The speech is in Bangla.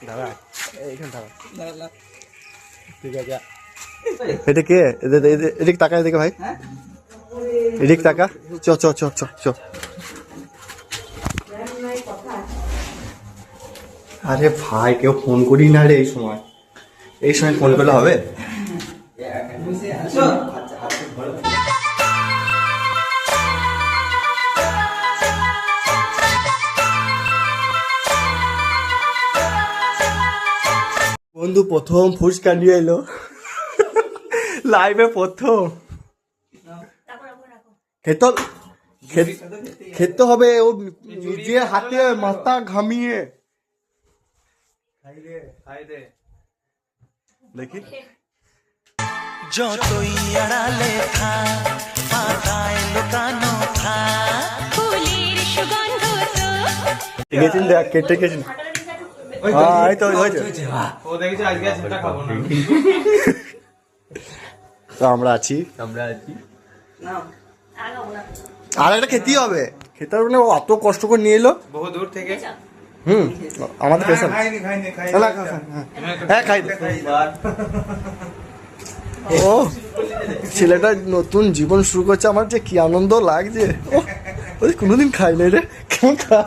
দাঁড়া এইখানে দাঁড়া। ঠিক আছে। এটা কে? এদিক তাকা, এদিকে ভাই, এদিক তাকা। চ চ চ চ চ। আরে ভাই কেউ ফোন করি না রে এই সময় ফোন করলে হবে? বন্ধু প্রথম ফুচকা নিয়ে এলো লাইভে প্রথম। খেতে হবে ও নিজে হাতে মাথা ঘামিয়ে। দেখি যতই আড়ালে থা পাতায় লুকানো থা ফুলের সুগন্ধ তো গেছেন দেখ কেটে গেছেন। এই তো হয়েছে। তো আমরা আছি আর একটা খেতেই হবে, খেতে হবে না। ও অত কষ্ট করে নিয়ে এলো বহু দূর থেকে। আমাদের পেছন। হ্যাঁ খাই। ও ছেলেটা নতুন জীবন শুরু করছে, আমার যে কি আনন্দ লাগছে। কোনোদিন খাই নাই রে, কেমন খা